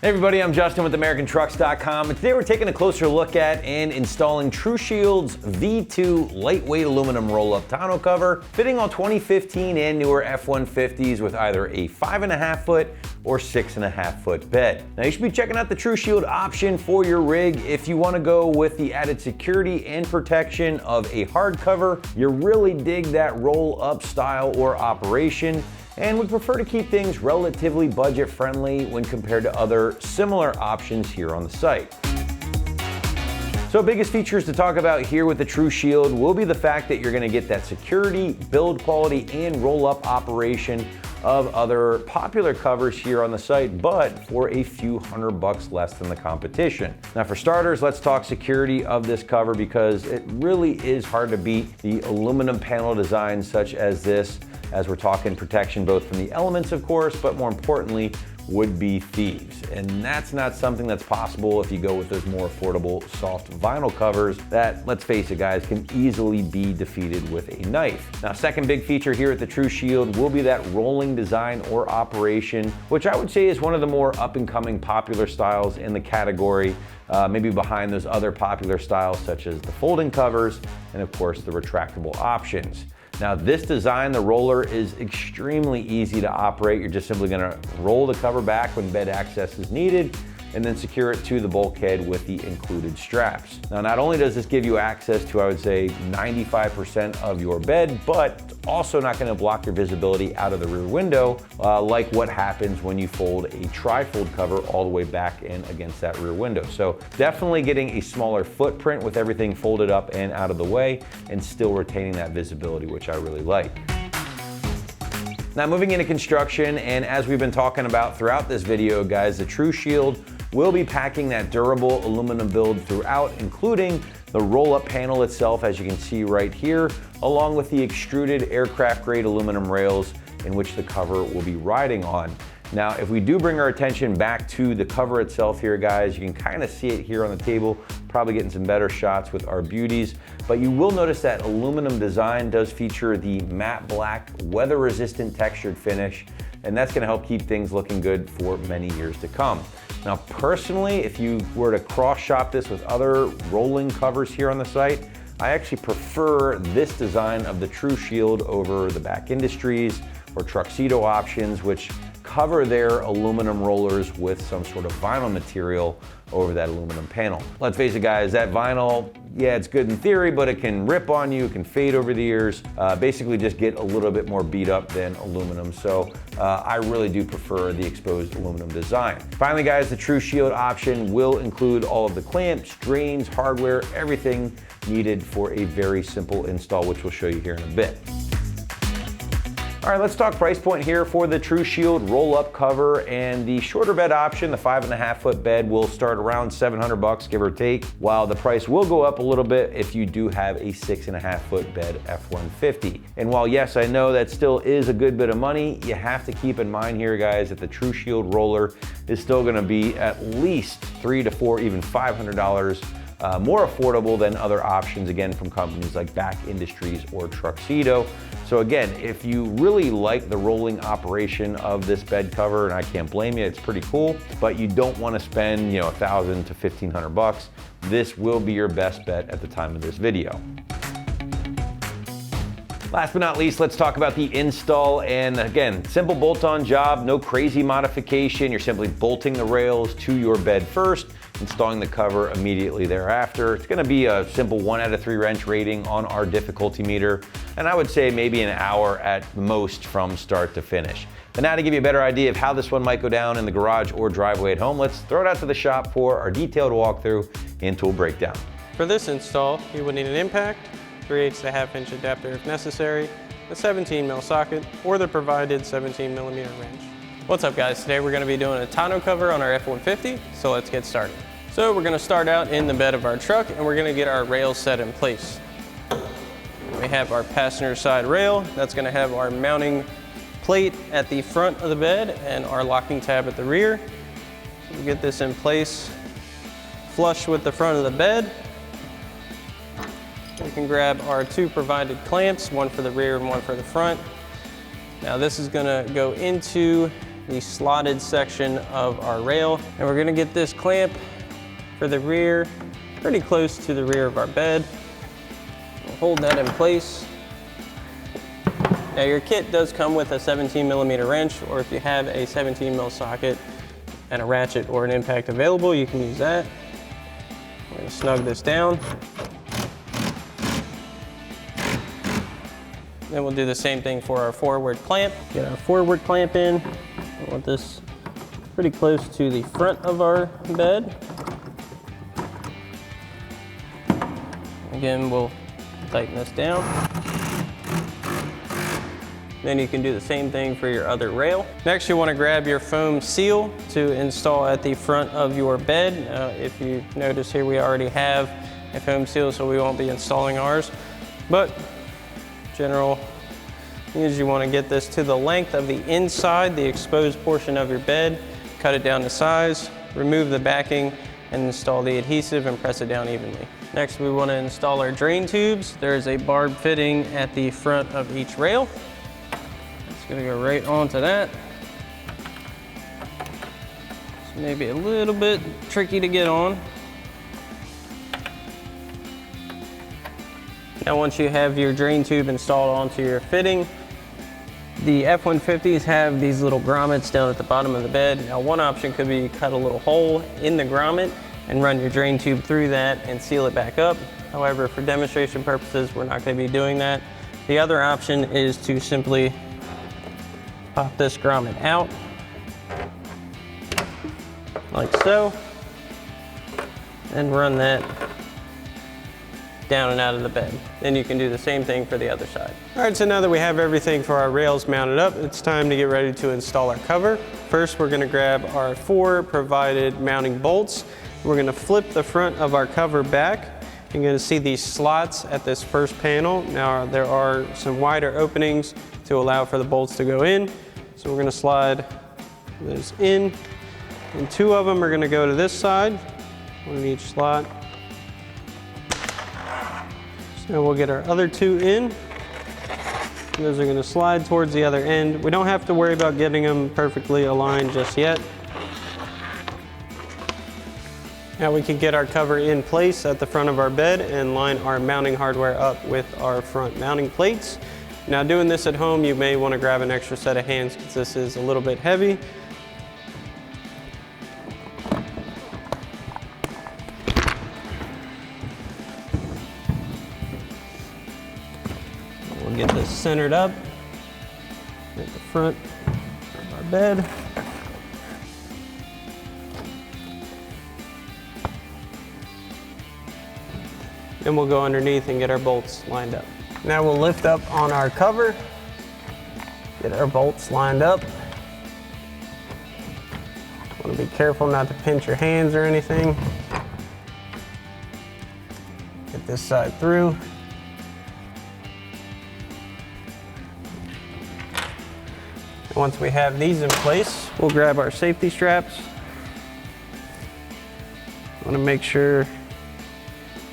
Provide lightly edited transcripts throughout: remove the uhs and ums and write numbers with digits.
Hey everybody, I'm Justin with AmericanTrucks.com, and today we're taking a closer look at and installing TruShield's V2 lightweight aluminum roll-up tonneau cover, fitting all 2015 and newer F-150s with either a 5.5 foot or 6.5 foot bed. Now you should be checking out the TruShield option for your rig if you want to go with the added security and protection of a hard cover. You really dig that roll-up style or operation, and would prefer to keep things relatively budget friendly when compared to other similar options here on the site. So biggest features to talk about here with the TruShield will be the fact that you're going to get that security, build quality, and roll-up operation of other popular covers here on the site, but for a few $100 less than the competition. Now for starters, let's talk security of this cover, because it really is hard to beat the aluminum panel design such as this, as we're talking protection both from the elements, of course, but more importantly, would-be thieves. And that's not something that's possible if you go with those more affordable soft vinyl covers that, let's face it guys, can easily be defeated with a knife. Now, second big feature here at the TruShield will be that rolling design or operation, which I would say is one of the more up-and-coming popular styles in the category, maybe behind those other popular styles such as the folding covers and of course the retractable options. Now this design, the roller, is extremely easy to operate. You're just simply gonna roll the cover back when bed access is needed and then secure it to the bulkhead with the included straps. Now not only does this give you access to, I would say, 95% of your bed, but it's also not gonna block your visibility out of the rear window, like what happens when you fold a tri-fold cover all the way back in against that rear window. So definitely getting a smaller footprint with everything folded up and out of the way, and still retaining that visibility, which I really like. Now moving into construction, and as we've been talking about throughout this video, guys, the TruShield will be packing that durable aluminum build throughout, including the roll-up panel itself, as you can see right here, along with the extruded aircraft grade aluminum rails in which the cover will be riding on. Now, if we do bring our attention back to the cover itself here, guys, you can kind of see it here on the table, probably getting some better shots with our beauties, but you will notice that aluminum design does feature the matte black, weather-resistant textured finish, and that's gonna help keep things looking good for many years to come. Now, personally, if you were to cross-shop this with other rolling covers here on the site, I actually prefer this design of the TruShield over the Back Industries or Truxedo options, which cover their aluminum rollers with some sort of vinyl material over that aluminum panel. Let's face it guys, that vinyl, yeah, it's good in theory, but it can rip on you, it can fade over the years, basically just get a little bit more beat up than aluminum. So I really do prefer the exposed aluminum design. Finally guys, the TruShield option will include all of the clamps, drains, hardware, everything needed for a very simple install, which we'll show you here in a bit. All right, let's talk price point here for the TruShield roll-up cover, and the shorter bed option, the 5.5 foot bed, will start around $700, give or take, while the price will go up a little bit if you do have a 6.5 foot bed F-150. And while yes, I know that still is a good bit of money, you have to keep in mind here, guys, that the TruShield roller is still gonna be at least $300 to $400, even $500 more affordable than other options, again, from companies like Back Industries or Truxedo. So again, if you really like the rolling operation of this bed cover, and I can't blame you, it's pretty cool, but you don't want to spend, $1,000 to $1,500, this will be your best bet at the time of this video. Last but not least, let's talk about the install. And again, simple bolt-on job, no crazy modification. You're simply bolting the rails to your bed first, installing the cover immediately thereafter. It's gonna be a simple 1 out of 3 wrench rating on our difficulty meter, and I would say maybe an hour at most from start to finish. But now to give you a better idea of how this one might go down in the garage or driveway at home, let's throw it out to the shop for our detailed walkthrough and tool breakdown. For this install, you would need an impact, 3/8 to 1/2 inch adapter if necessary, a 17mm socket, or the provided 17mm wrench. What's up guys, today we're going to be doing a tonneau cover on our F-150, so let's get started. So we're going to start out in the bed of our truck, and we're going to get our rails set in place. We have our passenger side rail, that's going to have our mounting plate at the front of the bed and our locking tab at the rear. We'll get this in place flush with the front of the bed. We can grab our 2 provided clamps, one for the rear and one for the front. Now this is going to go into the slotted section of our rail. And we're gonna get this clamp for the rear pretty close to the rear of our bed. We'll hold that in place. Now your kit does come with a 17mm wrench, or if you have a 17mm socket and a ratchet or an impact available, you can use that. We're gonna snug this down. Then we'll do the same thing for our forward clamp. Get our forward clamp in. I want this pretty close to the front of our bed. Again, we'll tighten this down. Then you can do the same thing for your other rail. Next, you want to grab your foam seal to install at the front of your bed. If you notice here, we already have a foam seal, so we won't be installing ours. But general is you want to get this to the length of the inside, the exposed portion of your bed, cut it down to size, remove the backing, and install the adhesive and press it down evenly. Next, we want to install our drain tubes. There's a barb fitting at the front of each rail. It's going to go right onto that. It's maybe a little bit tricky to get on. Now once you have your drain tube installed onto your fitting, the F-150s have these little grommets down at the bottom of the bed. Now one option could be cut a little hole in the grommet and run your drain tube through that and seal it back up. However, for demonstration purposes, we're not going to be doing that. The other option is to simply pop this grommet out, like so, and run that down and out of the bed. Then you can do the same thing for the other side. All right, so now that we have everything for our rails mounted up, it's time to get ready to install our cover. First, we're gonna grab our 4 provided mounting bolts. We're gonna flip the front of our cover back. You're gonna see these slots at this first panel. Now, there are some wider openings to allow for the bolts to go in. So we're gonna slide those in, and 2 of them are gonna go to this side, 1 in each slot. So we'll get our other 2 in. Those are gonna slide towards the other end. We don't have to worry about getting them perfectly aligned just yet. Now we can get our cover in place at the front of our bed and line our mounting hardware up with our front mounting plates. Now doing this at home, you may want to grab an extra set of hands because this is a little bit heavy. We'll get this centered up at the front of our bed. Then we'll go underneath and get our bolts lined up. Now we'll lift up on our cover, get our bolts lined up. Want to be careful not to pinch your hands or anything. Get this side through. And once we have these in place, we'll grab our safety straps. Want to make sure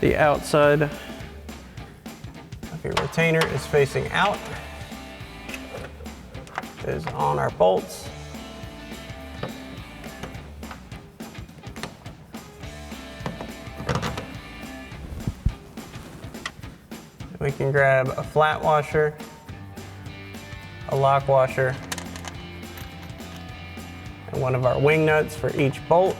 the outside of your retainer is facing out. It is on our bolts. We can grab a flat washer, a lock washer, and one of our wing nuts for each bolt.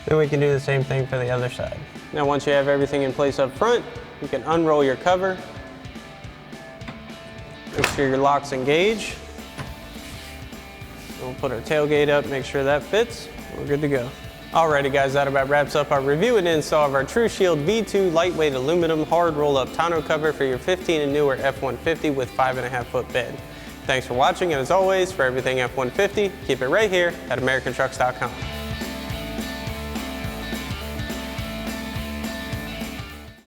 Then we can do the same thing for the other side. Now once you have everything in place up front, you can unroll your cover. Make sure your locks engage. We'll put our tailgate up, make sure that fits. We're good to go. Alrighty guys, that about wraps up our review and install of our TruShield V2 lightweight aluminum hard roll-up tonneau cover for your 15 and newer F-150 with 5.5 foot bed. Thanks for watching, and as always, for everything F-150, keep it right here at AmericanTrucks.com.